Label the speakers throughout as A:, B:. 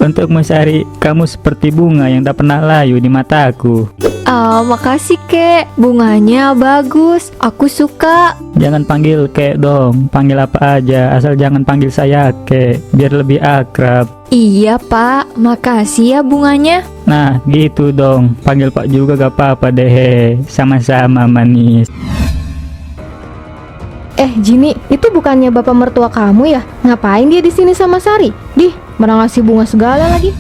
A: untuk mencari kamu seperti bunga yang tak pernah layu di mataku.
B: Oh, makasih kek. Bunganya bagus. Aku suka.
A: Jangan panggil kek dong, panggil apa aja, asal jangan panggil saya kek, biar lebih akrab.
B: Iya, Pak. Makasih ya bunganya.
A: Nah, gitu dong, panggil Pak juga gak apa-apa deh, sama-sama manis.
C: Jini, itu bukannya bapak mertua kamu ya? Ngapain dia di sini sama Sari? Dih, malah ngasih bunga segala lagi.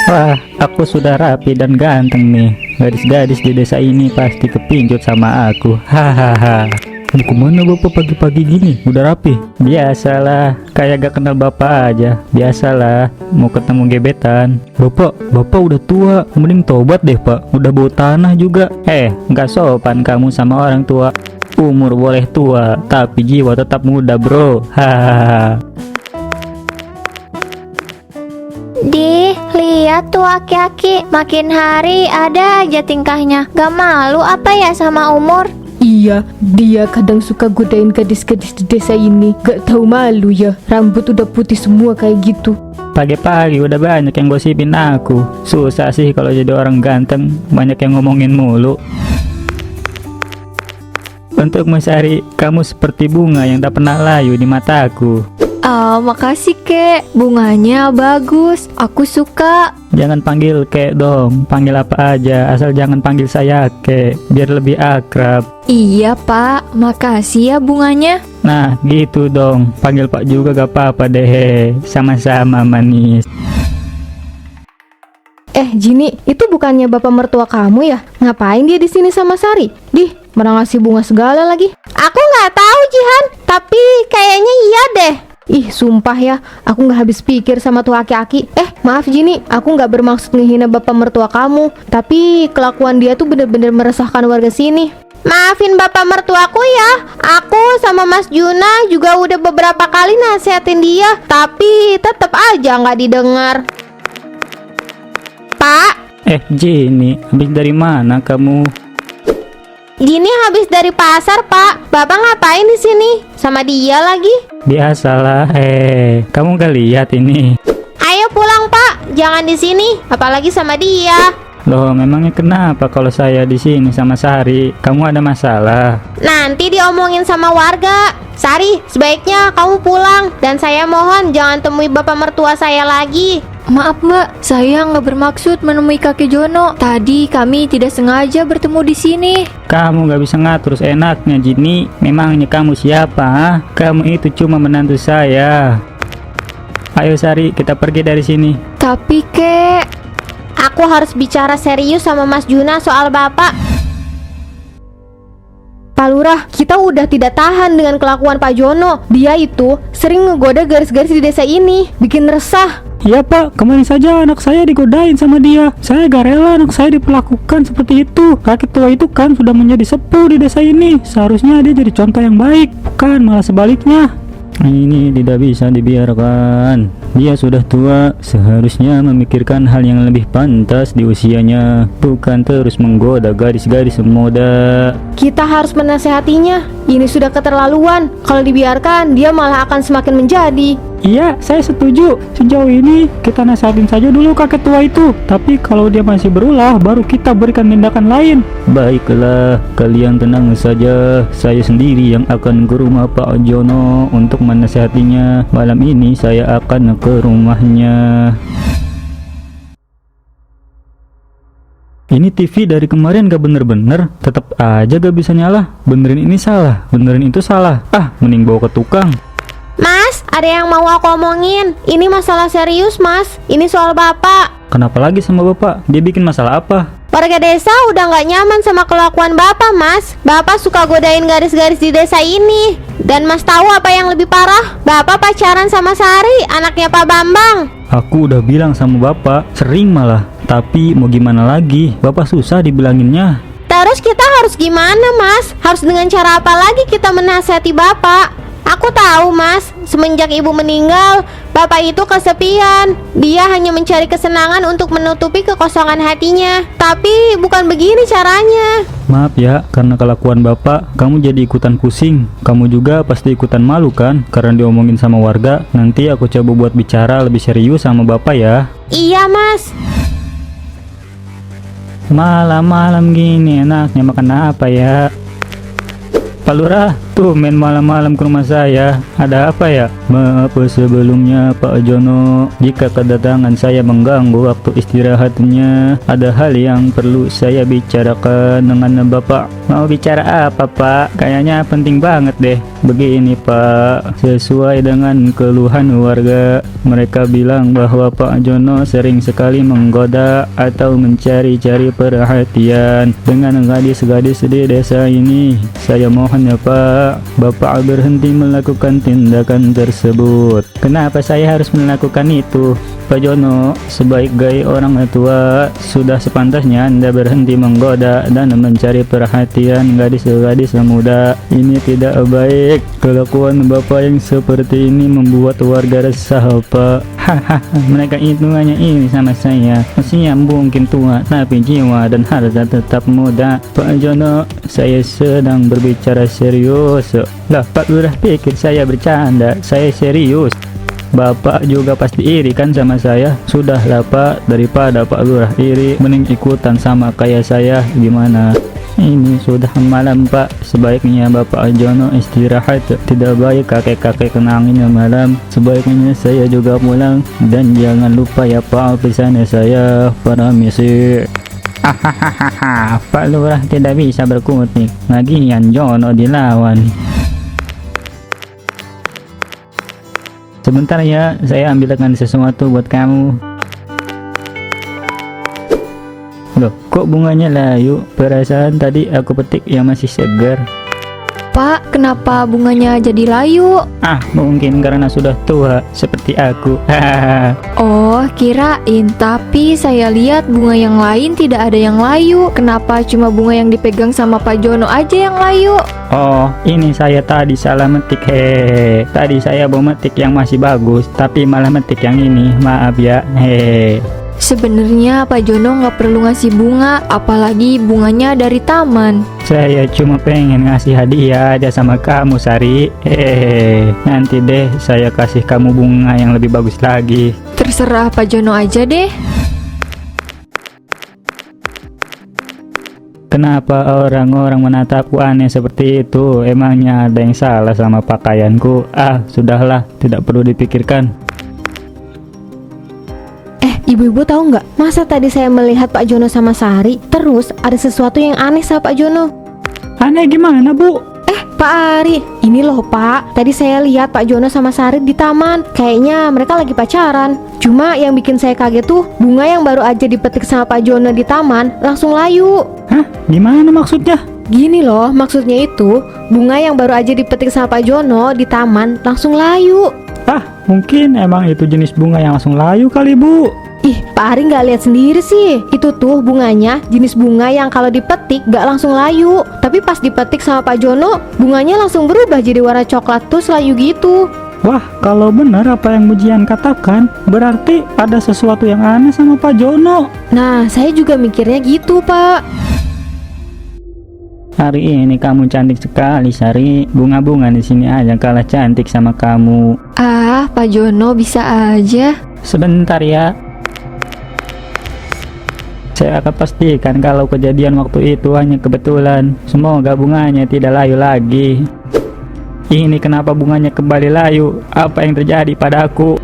A: Wah, aku sudah rapi dan ganteng nih. Gadis-gadis di desa ini pasti kepincut sama aku. Hahaha. Mau kemana bapak pagi-pagi gini? Udah rapi? Biasalah, kayak gak kenal bapak aja. Biasalah, mau ketemu gebetan. Bapak udah tua, mending tobat deh pak. Udah bau tanah juga. Gak sopan kamu sama orang tua. Umur boleh tua, tapi jiwa tetap muda bro. Hahaha.
B: Dih, lihat tuh aki-aki. Makin hari ada aja tingkahnya. Gak malu apa ya sama umur?
C: Iya, dia kadang suka godain gadis-gadis di desa ini. Gak tahu malu ya, rambut udah putih semua kayak gitu.
A: Pagi-pagi udah banyak yang gosipin aku. Susah sih kalau jadi orang ganteng, banyak yang ngomongin mulu. Untuk mencari kamu seperti bunga yang tak pernah layu di mataku.
B: Oh, makasih kek. Bunganya bagus. Aku suka.
A: Jangan panggil kek dong, panggil apa aja, asal jangan panggil saya kek, biar lebih akrab.
B: Iya, Pak. Makasih ya bunganya.
A: Nah, gitu dong, panggil Pak juga gak apa-apa deh, sama-sama manis.
C: Jini, itu bukannya bapak mertua kamu ya? Ngapain dia di sini sama Sari? Dih, malah ngasih bunga segala lagi.
D: Aku nggak tahu Jihan, tapi kayaknya iya deh.
C: Ih, sumpah ya, aku nggak habis pikir sama tuh aki-aki. Maaf Jini, aku nggak bermaksud ngehina bapak mertua kamu, tapi kelakuan dia tuh bener-bener meresahkan warga sini.
D: Maafin bapak mertuaku ya. Aku sama Mas Juna juga udah beberapa kali nasihatin dia, tapi tetap aja nggak didengar. Pak,
A: Jenny, habis dari mana kamu?
D: Gini habis dari pasar, Pak. Bapak ngapain di sini? Sama dia lagi?
A: Biasalah, kamu gak lihat ini?
D: Ayo pulang, Pak. Jangan di sini, apalagi sama dia.
A: Loh, memangnya kenapa kalau saya di sini sama Sari? Kamu ada masalah?
D: Nanti diomongin sama warga. Sari, sebaiknya kamu pulang. Dan saya mohon jangan temui bapak mertua saya lagi.
B: Maaf mbak, saya nggak bermaksud menemui kakek Jono. Tadi kami tidak sengaja bertemu di sini.
A: Kamu gak bisa ngatur seenaknya, Jini. Memangnya kamu siapa? Ha? Kamu itu cuma menantu saya. Ayo Sari, kita pergi dari sini.
B: Tapi kek,
D: aku harus bicara serius sama Mas Juna soal bapak.
C: Pak Lurah, kita udah tidak tahan dengan kelakuan Pak Jono. Dia itu sering ngegoda garis-garis di desa ini, bikin resah.
A: Iya pak, kemarin saja anak saya digodain sama dia. Saya gak rela anak saya diperlakukan seperti itu. Kakek tua itu kan sudah menjadi sepuh di desa ini. Seharusnya dia jadi contoh yang baik, bukan malah sebaliknya. Ini tidak bisa dibiarkan. Dia sudah tua, seharusnya memikirkan hal yang lebih pantas di usianya, bukan terus menggoda gadis-gadis muda.
C: Kita harus menasehatinya. Ini sudah keterlaluan. Kalau dibiarkan, dia malah akan semakin menjadi.
A: Iya, saya setuju. Sejauh ini kita nasihatin saja dulu kakek tua itu. Tapi kalau dia masih berulah, baru kita berikan tindakan lain. Baiklah, kalian tenang saja. Saya sendiri yang akan ke rumah Pak Jono untuk menasihatinya. Malam ini saya akan ke rumahnya. Ini TV dari kemarin gak bener-bener, tetap aja gak bisa nyala. Benerin ini salah, benerin itu salah. Mending bawa ke tukang.
D: Mas, ada yang mau aku omongin. Ini masalah serius, Mas. Ini soal bapak.
A: Kenapa lagi sama bapak? Dia bikin masalah apa?
D: Warga desa udah gak nyaman sama kelakuan bapak, Mas. Bapak suka godain garis-garis di desa ini. Dan Mas tahu apa yang lebih parah? Bapak pacaran sama Sari, anaknya Pak Bambang.
A: Aku udah bilang sama bapak, sering malah. Tapi mau gimana lagi? Bapak susah dibilanginnya.
D: Terus kita harus gimana, Mas? Harus dengan cara apa lagi kita menasihati bapak? Aku tahu, Mas. Semenjak ibu meninggal, bapak itu kesepian. Dia hanya mencari kesenangan untuk menutupi kekosongan hatinya. Tapi bukan begini caranya.
A: Maaf ya, karena kelakuan bapak, kamu jadi ikutan pusing. Kamu juga pasti ikutan malu kan, karena diomongin sama warga. Nanti aku coba buat bicara lebih serius sama bapak ya.
D: Iya, Mas.
A: Malam-malam gini enaknya makan apa ya? Pak Lurah, tuh main malam-malam ke rumah saya. Ada apa ya? Maaf sebelumnya Pak Jono, jika kedatangan saya mengganggu waktu istirahatnya. Ada hal yang perlu saya bicarakan dengan Bapak. Mau bicara apa Pak? Kayaknya penting banget deh. Begini Pak, sesuai dengan keluhan warga, mereka bilang bahwa Pak Jono sering sekali menggoda atau mencari-cari perhatian dengan gadis-gadis di desa ini. Saya mohon ya Pak, Bapak berhenti melakukan tindakan tersebut. Kenapa saya harus melakukan itu? Pak Jono, sebagai orang tua, sudah sepantasnya Anda berhenti menggoda dan mencari perhatian gadis-gadis muda. Ini tidak baik. Kelakuan Bapak yang seperti ini membuat warga resah Pak. Hahaha, mereka itu hanya ini sama saya. Usia mungkin tua, tapi jiwa dan harta tetap muda. Pak Jono, saya sedang berbicara serius. Lah, Pak Lurah pikir saya bercanda. Saya serius. Bapak juga pasti iri kan sama saya. Sudahlah Pak, daripada Pak Lurah iri, mending ikutan sama kayak saya. Gimana? Ini sudah malam Pak, sebaiknya Bapak Jono istirahat. Tidak baik kakek-kakek kenangin malam. Sebaiknya saya juga pulang. Dan jangan lupa ya Pak, pesan saya, permisi. Hahaha, Pak Lurah tidak bisa berkutik. Lagian Jono dilawan. Sebentar ya, saya ambilkan sesuatu buat kamu. Loh, kok bunganya layu? Perasaan tadi aku petik yang masih segar.
C: Pak, kenapa bunganya jadi layu?
A: Ah, mungkin karena sudah tua seperti aku. Hahaha.
C: Oh, kirain. Tapi saya lihat bunga yang lain tidak ada yang layu. Kenapa cuma bunga yang dipegang sama Pak Jono aja yang layu?
A: Oh, ini saya tadi salah metik. Hehehe. Tadi saya mau metik yang masih bagus, tapi malah metik yang ini. Maaf ya. Hehehe.
C: Sebenarnya Pak Jono nggak perlu ngasih bunga, apalagi bunganya dari taman.
A: Saya cuma pengen ngasih hadiah aja sama kamu, Sari. Hehehe. Nanti deh saya kasih kamu bunga yang lebih bagus lagi.
C: Terserah Pak Jono aja deh.
A: Kenapa orang-orang menatapku aneh seperti itu? Emangnya ada yang salah sama pakaianku? Ah, sudahlah, tidak perlu dipikirkan.
C: Ibu-ibu tahu nggak? Masa tadi saya melihat Pak Jono sama Sari, terus ada sesuatu yang aneh sama Pak Jono.
A: Aneh gimana, Bu?
C: Pak Ari, ini loh Pak, tadi saya lihat Pak Jono sama Sari di taman. Kayaknya mereka lagi pacaran. Cuma yang bikin saya kaget tuh, bunga yang baru aja dipetik sama Pak Jono di taman langsung layu.
A: Hah? Gimana maksudnya?
C: Gini loh, maksudnya itu, bunga yang baru aja dipetik sama Pak Jono di taman langsung layu.
A: Ah, mungkin emang itu jenis bunga yang langsung layu kali, Bu.
C: Ih, Pak Ari nggak lihat sendiri sih. Itu tuh bunganya, jenis bunga yang kalau dipetik nggak langsung layu. Tapi pas dipetik sama Pak Jono, bunganya langsung berubah jadi warna coklat terus layu gitu.
A: Wah, kalau benar apa yang Mujian katakan, berarti ada sesuatu yang aneh sama Pak Jono.
C: Nah, saya juga mikirnya gitu, Pak.
A: Hari ini kamu cantik sekali, Sari. Bunga-bunga di sini aja kalah cantik sama kamu.
C: Ah, Pak Jono bisa aja.
A: Sebentar ya. Saya akan pastikan kalau kejadian waktu itu hanya kebetulan. Semoga bunganya tidak layu lagi. Ini kenapa bunganya kembali layu? Apa yang terjadi padaku?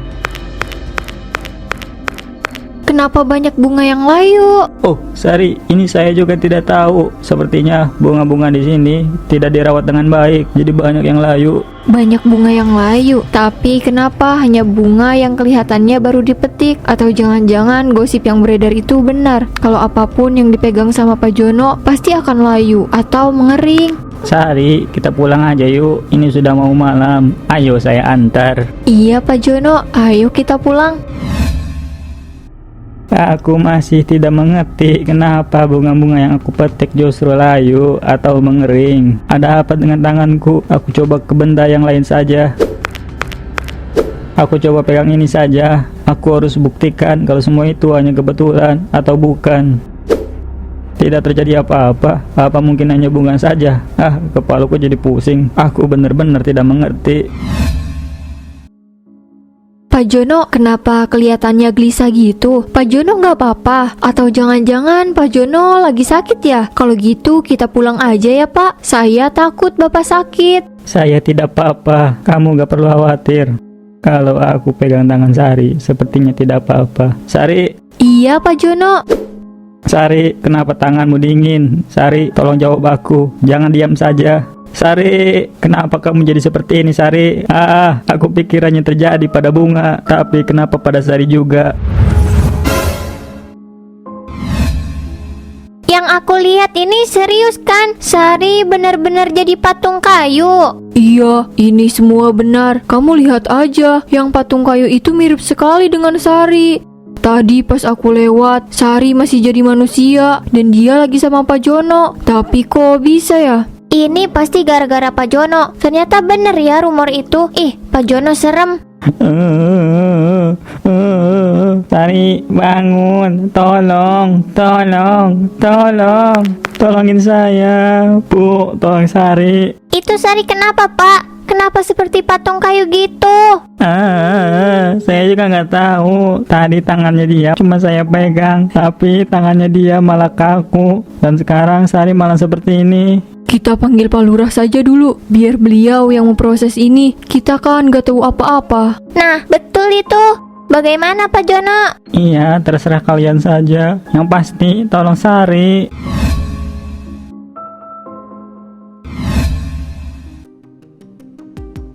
C: Kenapa banyak bunga yang layu?
A: Oh, Sari, ini saya juga tidak tahu. Sepertinya bunga-bunga di sini tidak dirawat dengan baik, jadi banyak yang layu.
C: Banyak bunga yang layu, tapi kenapa hanya bunga yang kelihatannya baru dipetik? Atau jangan-jangan gosip yang beredar itu benar? Kalau apapun yang dipegang sama Pak Jono pasti akan layu atau mengering.
A: Sari, kita pulang aja yuk. Ini sudah mau malam. Ayo saya antar.
C: Iya Pak Jono, ayo kita pulang.
A: Aku masih tidak mengerti kenapa bunga-bunga yang aku petik justru layu atau mengering. Ada apa dengan tanganku? Aku coba ke benda yang lain saja. Aku coba pegang ini saja. Aku harus buktikan kalau semua itu hanya kebetulan atau bukan. Tidak terjadi apa-apa. Apa mungkin hanya bunga saja? Kepalaku jadi pusing. Aku benar-benar tidak mengerti.
C: Pak Jono, kenapa kelihatannya gelisah gitu? Pak Jono nggak apa-apa? Atau jangan-jangan Pak Jono lagi sakit ya? Kalau gitu kita pulang aja ya Pak. Saya takut Bapak sakit.
A: Saya tidak apa-apa. Kamu gak perlu khawatir. Kalau aku pegang tangan Sari, sepertinya tidak apa-apa. Sari,
C: Iya Pak Jono.
A: Sari, kenapa tanganmu dingin? Sari, tolong jawab aku. Jangan diam saja. Sari, kenapa kamu jadi seperti ini, Sari? Aku pikirannya terjadi pada bunga, tapi kenapa pada Sari juga?
B: Yang aku lihat ini serius kan? Sari benar-benar jadi patung kayu.
C: Iya, ini semua benar. Kamu lihat aja, yang patung kayu itu mirip sekali dengan Sari. Tadi pas aku lewat, Sari masih jadi manusia dan dia lagi sama Pak Jono. Tapi kok bisa ya?
B: Ini pasti gara-gara Pak Jono. Ternyata bener ya rumor itu. Pak Jono serem.
A: Sari, bangun, tolongin saya, Bu, tolong Sari.
B: Itu Sari kenapa Pak? Kenapa seperti patung kayu gitu?
A: Saya juga nggak tahu. Tadi tangannya dia cuma saya pegang, tapi tangannya dia malah kaku. Dan sekarang Sari malah seperti ini.
C: Kita panggil Pak Lurah saja dulu, biar beliau yang memproses ini. Kita kan gak tahu apa-apa.
B: Nah, betul itu. Bagaimana Pak Jono?
A: Iya, terserah kalian saja. Yang pasti, tolong Sari.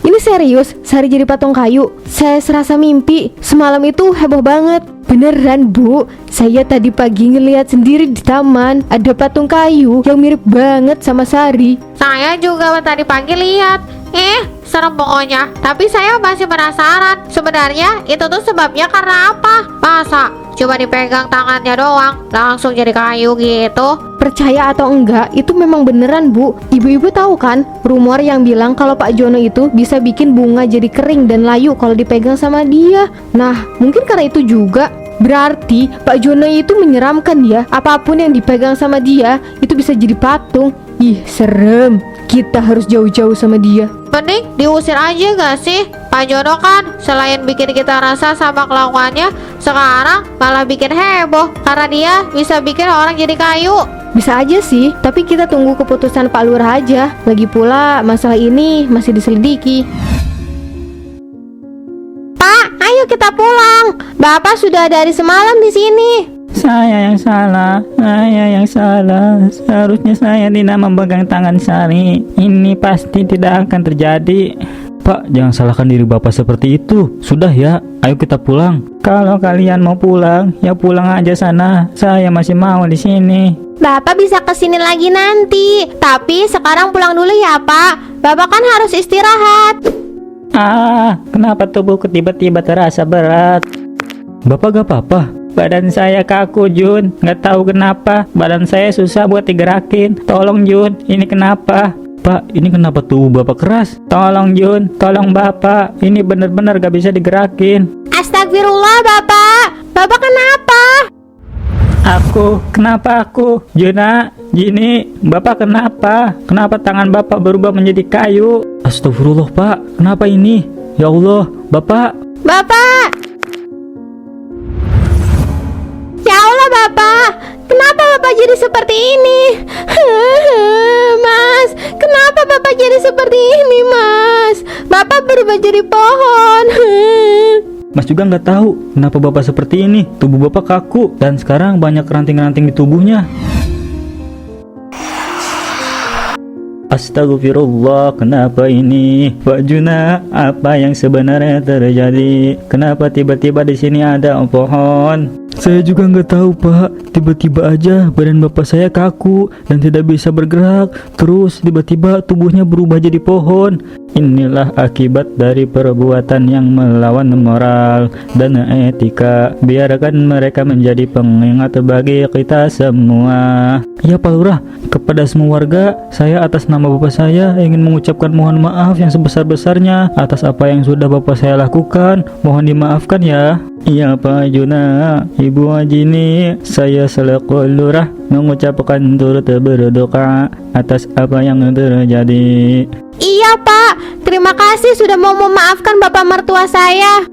D: Ini serius, Sari jadi patung kayu. Saya serasa mimpi. Semalam itu heboh banget. Beneran Bu, saya tadi pagi ngeliat sendiri di taman. Ada patung kayu yang mirip banget sama Sari.
E: Saya juga tadi pagi lihat. Serem pokoknya. Tapi saya masih penasaran. Sebenarnya itu tuh sebabnya karena apa? Masa cuma dipegang tangannya doang langsung jadi kayu gitu?
D: Percaya atau enggak, itu memang beneran Bu. Ibu-ibu tahu kan rumor yang bilang kalau Pak Jono itu bisa bikin bunga jadi kering dan layu kalau dipegang sama dia. Nah, mungkin karena itu juga. Berarti Pak Jono itu menyeramkan ya. Apapun yang dipegang sama dia itu bisa jadi patung. Ih, serem. Kita harus jauh-jauh sama dia.
E: Mending diusir aja gak sih? Pak Jono kan selain bikin kita rasa sama kelakuannya, sekarang malah bikin heboh karena dia bisa bikin orang jadi kayu.
D: Bisa aja sih, tapi kita tunggu keputusan Pak Lurah aja. Lagi pula masalah ini masih diselidiki. Pak, ayo kita pulang. Bapak sudah dari semalam di sini.
A: Saya yang salah. Seharusnya saya tidak memegang tangan Sari. Ini pasti tidak akan terjadi. Pak, jangan salahkan diri Bapak seperti itu. Sudah ya, ayo kita pulang. Kalau kalian mau pulang, ya pulang aja sana. Saya masih mau di sini.
D: Bapak bisa kesini lagi nanti. Tapi sekarang pulang dulu ya Pak. Bapak kan harus istirahat.
A: Kenapa tubuhku tiba-tiba terasa berat? Bapak gak apa-apa? Badan saya kaku, Jun. Gak tahu kenapa. Badan saya susah buat digerakin. Tolong, Jun. Ini kenapa? Pak, ini kenapa tubuh Bapak keras? Tolong, Jun. Tolong, Bapak. Ini benar-benar gak bisa digerakin.
D: Astagfirullah Bapak. Bapak kenapa?
A: Kenapa aku? Juna, Jini, Bapak kenapa? Kenapa tangan Bapak berubah menjadi kayu? Astagfirullah, Pak. Kenapa ini? Ya Allah, Bapak.
D: Bapak. Ya Allah Bapak. Kenapa Bapak jadi seperti ini? Mas, kenapa Bapak jadi seperti ini, Mas? Bapak berubah jadi pohon.
A: Mas juga nggak tahu kenapa Bapak seperti ini. Tubuh Bapak kaku dan sekarang banyak ranting-ranting di tubuhnya. Astagfirullah, kenapa ini? Pak Juna, apa yang sebenarnya terjadi? Kenapa tiba-tiba di sini ada pohon? Saya juga nggak tahu Pak, tiba-tiba aja badan bapak saya kaku dan tidak bisa bergerak. Terus tiba-tiba tubuhnya berubah jadi pohon. Inilah akibat dari perbuatan yang melawan moral dan etika. Biarkan mereka menjadi pengingat bagi kita semua. Ya Pak Lurah, kepada semua warga, saya atas nama bapak saya ingin mengucapkan mohon maaf yang sebesar-besarnya atas apa yang sudah bapak saya lakukan. Mohon dimaafkan ya. Iya Pak Juna, Ibu Ajini, saya selaku lurah mengucapkan turut berduka atas apa yang terjadi.
D: Iya Pak, terima kasih sudah mau memaafkan bapak mertua saya.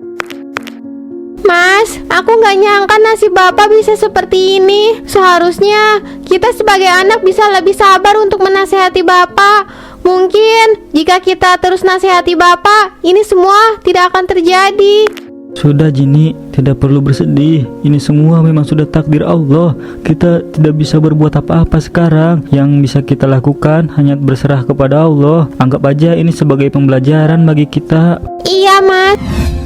D: Mas, aku nggak nyangka nasib bapak bisa seperti ini. Seharusnya kita sebagai anak bisa lebih sabar untuk menasehati bapak. Mungkin jika kita terus nasihati bapak, ini semua tidak akan terjadi.
A: Sudah Jini, tidak perlu bersedih. Ini semua memang sudah takdir Allah. Kita tidak bisa berbuat apa-apa sekarang. Yang bisa kita lakukan hanya berserah kepada Allah. Anggap aja ini sebagai pembelajaran bagi kita.
D: Iya Mas.